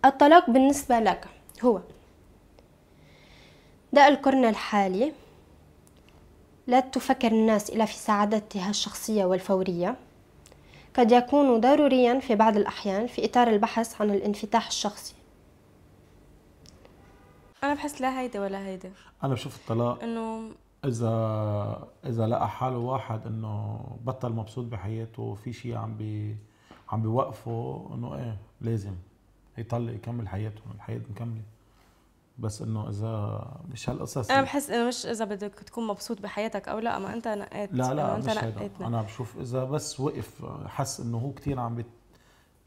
الطلاق بالنسبة لك هو داء القرن الحالي، لا تفكر الناس إلا في سعادتها الشخصية والفورية، قد يكون ضروريا في بعض الأحيان في إطار البحث عن الانفتاح الشخصي. أنا بحس لا هيدا ولا هيدا. أنا بشوف الطلاق إنه إذا لقى حاله واحد إنه بطل مبسوط بحياته، في شيء عم بيوقفه، إنه إيه لازم يطلق يكمل حياته، الحياة مكملة. بس إنه إذا مش هالقصص، أنا بحس إنه مش إذا بدك تكون مبسوط بحياتك أو لا، ما أنت نقيت. لا أنت مش هيدا. نقيتنا. أنا بشوف إذا بس وقف حس إنه هو كتير عم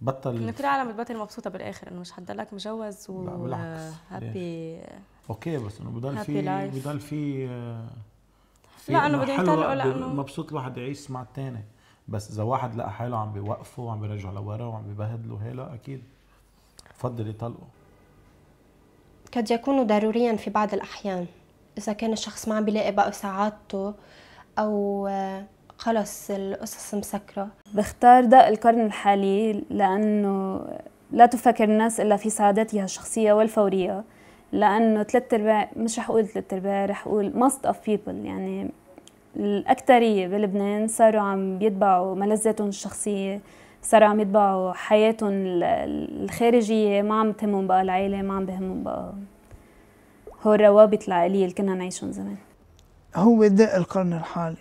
بطل، إنه كل العالم بتبطل مبسوطة بالآخر، إنه مش حتضلك مجوز و لا بالعكس. هابي. اوكي بس انه life. بضل في لا انه بدهم يطلقوا، لانه مبسوط الواحد يعيش مع الثاني. بس اذا واحد لقى حاله عم بيوقفه وعم بيرجع لورا وعم بيبهدله، هلا اكيد بفضل يطلقوا. قد يكون ضروريا في بعض الأحيان إذا كان الشخص ما عم بيلاقي بقى سعادته أو خلص القصص مسكرة. بختار داء القرن الحالي لأنه لا تفكر الناس إلا في سعادتها الشخصية والفورية، لأنه 3/4، مش رح أقول 3/4، رح أقول most of people، يعني الأكثرية بلبنان صاروا عم بيتبعوا ملذاتهم الشخصية، صاروا عم يتبعوا حياتهم الخارجية، ما عم تهمهم بقى العائلة، ما عم بهمهم بقى هو الروابط العائلية اللي كنا نعيشهم زمان. هو داء القرن الحالي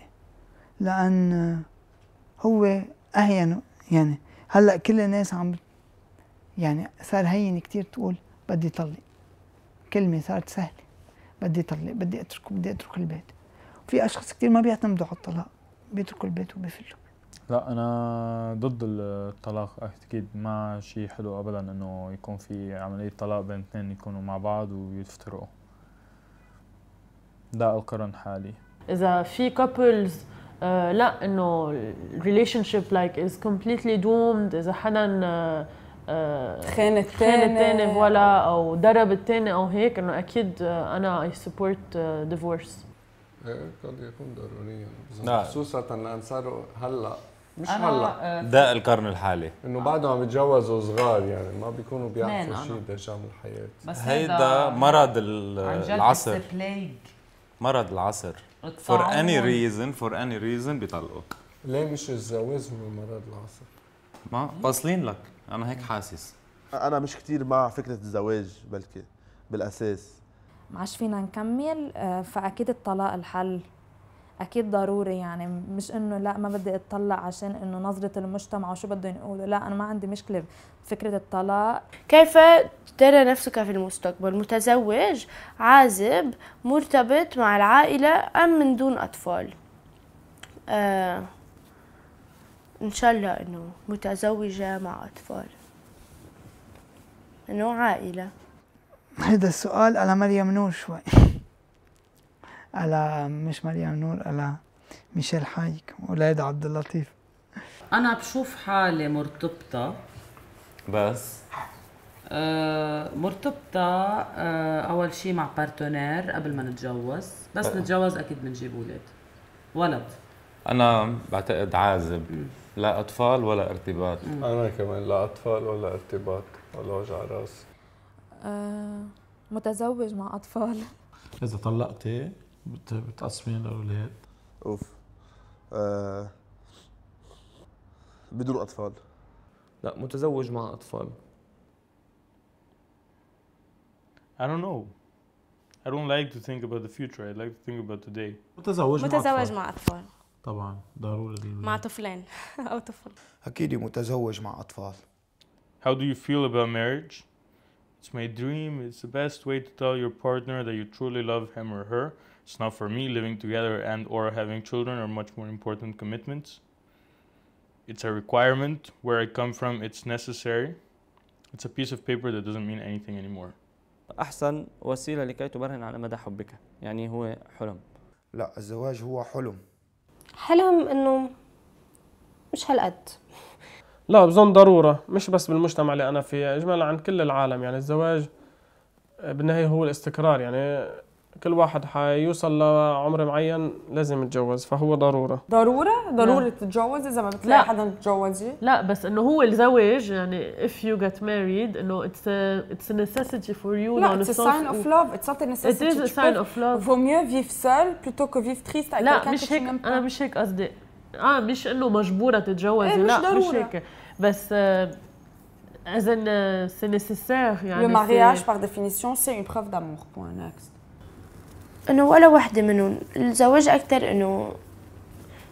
لأن هو أهين. يعني هلأ كل الناس يعني صار هين كتير تقول بدي طلق، كلمة صارت سهلة، بدي طلق، بدي أترك البيت. في أشخاص كتير ما بيعتمدوا على الطلاق، بيتركوا البيت وبيفلوا. لا أنا ضد الطلاق أكيد، ما شيء حلو أبدا إنه يكون في عملية طلاق بين اثنين يكونوا مع بعض ويفترقوا. ده القرن الحالي. إذا في couples لا إنه relationship like is completely doomed، إذا حدا خان التاني ولا أو ضرب التاني أو هيك، إنه أكيد أنا I support divorce. قد يكون ضروريا، خصوصا لأن صاروا هلا مش هلا داء القرن الحالي انه بعدهم عم يتجوزوا صغار، يعني ما بيكونوا بيعرفوا شيء ديجا من الحياه. بس هيدا مرض العصر، مرض العصر. for any reason بيطلقوا. ليه مش الزواج هو مرض العصر؟ ما واصلين لك، انا هيك حاسس. انا مش كتير مع فكره الزواج، بلكي بالاساس ما عادش فينا نكمل، فاكيد الطلاق الحل اكيد ضروري. يعني مش انه لا ما بدي اتطلق عشان انه نظره المجتمع وشو بدهم يقولوا، لا انا ما عندي مشكله بفكره الطلاق. كيف ترى نفسك في المستقبل؟ متزوج، عازب، مرتبط مع العائله ام من دون اطفال؟ ان شاء الله انه متزوجه مع اطفال، انه عائله. هذا السؤال على مريم نور شوي على مش مريم نور، على ميشيل حايك ولاد عبد اللطيف. أنا بشوف حالي مرتبطة، بس مرتبطة أول شيء مع بارتنير قبل ما نتجوز، بس نتجوز أكيد بنجيب ولد. أنا بعتقد عازب، لا أطفال ولا ارتباط. أنا كمان لا أطفال ولا ارتباط ولا وجع راس. متزوج مع أطفال. إذا طلقتي بتقسمين الأولاد؟ اوف بدون أطفال. لا متزوج مع أطفال. I don't know. I don't like to think about the future. I like to think about today. متزوج مع أطفال طبعا ضروري. مع طفلين أو طفل. أكيد متزوج مع أطفال. How do you feel about marriage? It's my dream. It's the best way to tell your partner that you truly love him or her. It's not for me. Living together and or having children are much more important commitments. It's a requirement. Where I come from, it's necessary. It's a piece of paper that doesn't mean anything anymore. أحسن وسيلة لكي تبرهن على مدى حبك، يعني هو حلم. لا الزواج هو حلم انه مش هالقد. لا بظن ضرورة، مش بس بالمجتمع اللي أنا فيه، إجمالا عن كل العالم. يعني الزواج بالنهاية هو الاستقرار، يعني كل واحد حيوصل لعمر معين لازم يتجوز، فهو ضرورة. ضروري تتجوز إذا ما بتلاقي حدا تتجوزي؟ لا، بس إنه هو الزواج يعني if you get married إنه it's a necessity for you. لا, it's a sign of love. It's not a necessity. It is a sign of love. Vaut mieux vivre seul plutôt que vivre triste avec quelqu'un que tu n'aimes pas. أنا مش هيك قصدي. مش إنه مجبورة تتجوزي، لا مش هيك. بس as in c'est nécessaire يعني. Le mariage par définition c'est une preuve d'amour. Point next. انه ولا وحده منهم. الزواج اكثر انه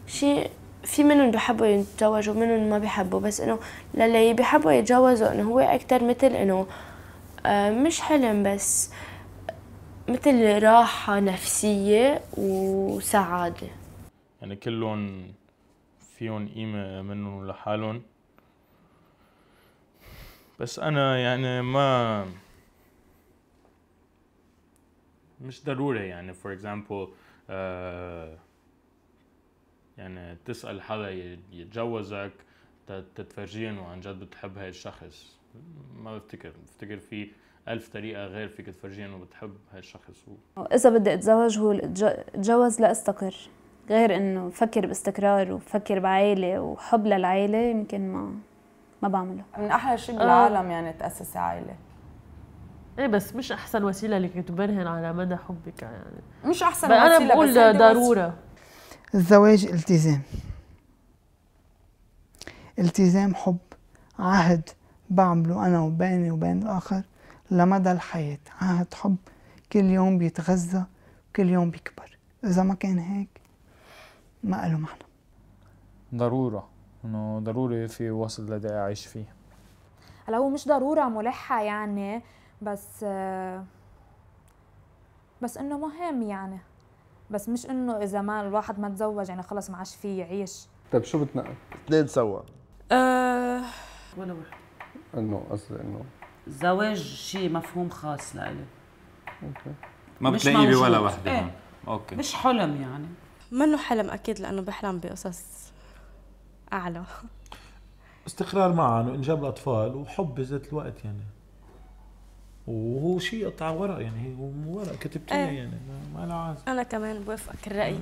شيء، في منهم بيحبوا يتزوجوا ومنهم ما بيحبوا، بس انه للي بيحبوا يتجوزوا انه هو اكثر مثل انه مش حلم، بس مثل راحه نفسيه وسعاده. يعني كلهم فيهم قيمه منهم لحالهم، بس انا يعني ما مش ضروري يعني for example يعني تسأل حدا يتجوزك تتفرجيه انه عن جد بتحب هاي الشخص. ما بفتكر في 1000 طريقة غير فيك تفرجيه انه بتحب هاي الشخص. إذا بدي أتزوج هو أتجوز لأستقر، غير إنه فكر باستقرار وفكر بعائلة وحب للعائلة يمكن ما بعمله. من أحلى شيء بالعالم يعني تأسس عائلة. ايه بس مش احسن وسيله لكي تبرهن على مدى حبك يعني. مش احسن وسيله، انا بقول ضروره. الزواج التزام، التزام حب، عهد بعمله انا وبيني وبين الاخر لمدى الحياه، عهد حب كل يوم بيتغذى كل يوم بيكبر. اذا ما كان هيك ما له معنى. ضروره، انه ضروري في وسط الذي اعيش فيه. هلا هو مش ضروره ملحه يعني، بس انه مهم يعني، بس مش انه اذا ما الواحد ما تزوج يعني خلص ما عادش فيه يعيش. طيب شو بتنقل؟ اثنين سوا. ولا واحد. انه قصدي انه الزواج شيء مفهوم خاص لإلي. اوكي. ما بتلاقيه بولا وحده. ايه. اوكي. مش حلم يعني. منه حلم اكيد، لانه بحلم بقصص اعلى. استقرار معا وانجاب الاطفال وحب بذات الوقت يعني، وهو شيء قطع ورق يعني، هو ورق كتبتيه يعني ما له عازم. انا كمان بوافقك الراي.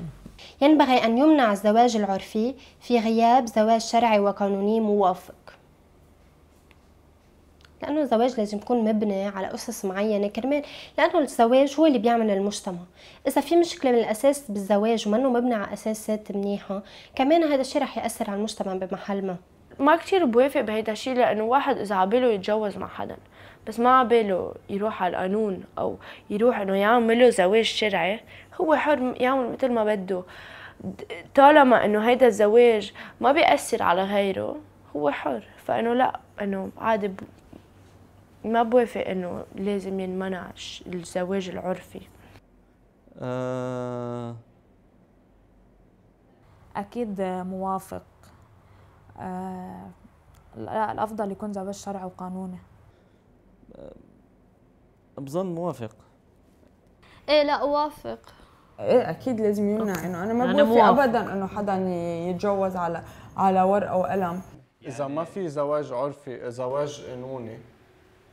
ينبغي ان يمنع الزواج العرفي في غياب زواج شرعي وقانوني موافق، لانه الزواج لازم يكون مبني على اسس معينه كرمال، لانه الزواج هو اللي بيعمل المجتمع. اذا في مشكله من الاساس بالزواج ومنه مبني على اساسات منيحه، كمان هذا الشيء رح ياثر على المجتمع بمحل ما كتير بوافق بهيدا الشيء، لانه واحد اذا عباله يتجوز مع حدا بس ما عباله يروح على القانون او يروح انه يعمل له زواج شرعي، هو حر يعمل مثل ما بده طالما انه هيدا الزواج ما بيأثر على غيره، هو حر. فانه لا، انه عادي ما بوافق انه لازم ينمنع الزواج العرفي. اكيد موافق. لا، الافضل يكون زواج شرعي وقانوني. بظن موافق. ايه لا اوافق. ايه اكيد لازم يمنع، انه انا ما بوافق ابدا انه حدا يتجوز على ورقه وقلم. اذا ما في زواج عرفي، زواج قانوني،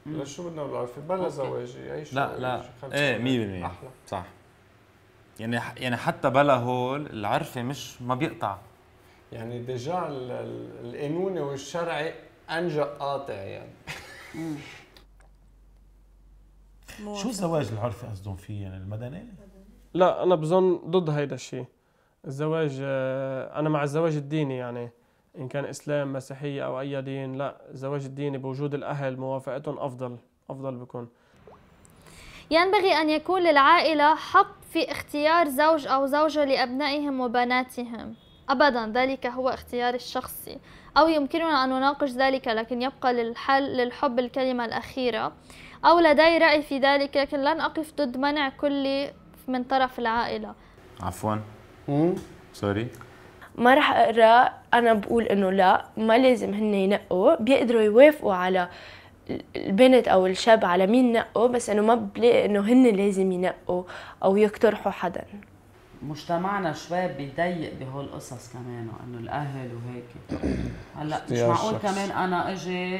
ليش شو بدنا بالعرفي؟ بلا زواج يعيشوا. لا ايه 100% صح. يعني حتى بلا هول العرفي ما بيقطع يعني ديجا القانوني والشرعي انجا قاطع يعني. شو الزواج العرفي قصدهم فيه يعني المدني؟ لا انا بظن ضد هيدا الشيء. الزواج انا مع الزواج الديني يعني، ان كان اسلام مسيحيه او اي دين، لا الزواج الديني بوجود الاهل موافقتهم افضل بكون. ينبغي ان يكون للعائله حق في اختيار زوج او زوجه لابنائهم وبناتهم. ابدا، ذلك هو اختياري الشخصي، او يمكننا ان نناقش ذلك، لكن يبقى للحب الكلمه الاخيره، او لدي راي في ذلك، لكن لن اقف ضد منع كلي من طرف العائله. عفوا سوري، ما رح اقرا. انا بقول انه لا، ما لازم هن ينقوا، بيقدروا يوافقوا على البنت او الشاب على مين نقوا، بس انه ما بلاقي انه هن لازم ينقوا او يقترحوا حدا. مجتمعنا شوي بيضيق بهول القصص كمان، انه الاهل وهيك. هلا مش معقول كمان انا اجي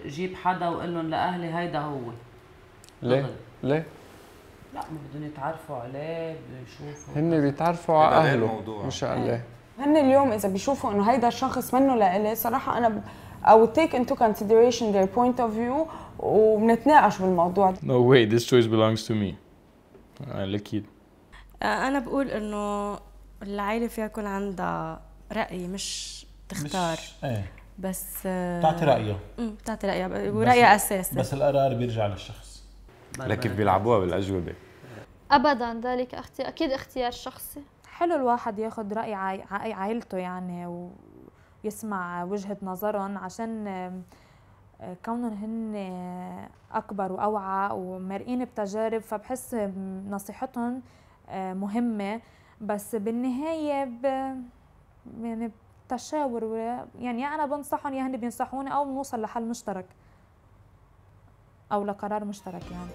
جيب حدا واقول لهم لاهلي هيدا هو. ليه؟ لا ما بدهم يتعرفوا عليه، بدهم يشوفوا. هن بيتعرفوا على اهله مش عليه. هن اليوم اذا بيشوفوا انه هيدا الشخص منه لإلي، صراحه انا I would take into consideration their point of view وبنتناقش بالموضوع. No way, this choice belongs to me. أكيد. أنا بقول إنه العائلة فيها يكون عندها رأي مش تختار. بس تعطي رأيها. تعطي رأيها ورأيها أساسي. بس القرار بيرجع للشخص. لكن بيلعبوها بالأجوبة. أبداً، ذلك أكيد اختيار شخصي. حلو الواحد ياخد رأي عائلته يعني ويسمع وجهة نظرهم، عشان كونهم هن أكبر وأوعى ومرئين بتجارب، فبحس نصيحتهم مهمة. بس بالنهاية يعني تشاور، يعني أنا بنصحهم يا هن بينصحوني، أو بنوصل لحل مشترك أو لقرار مشترك يعني.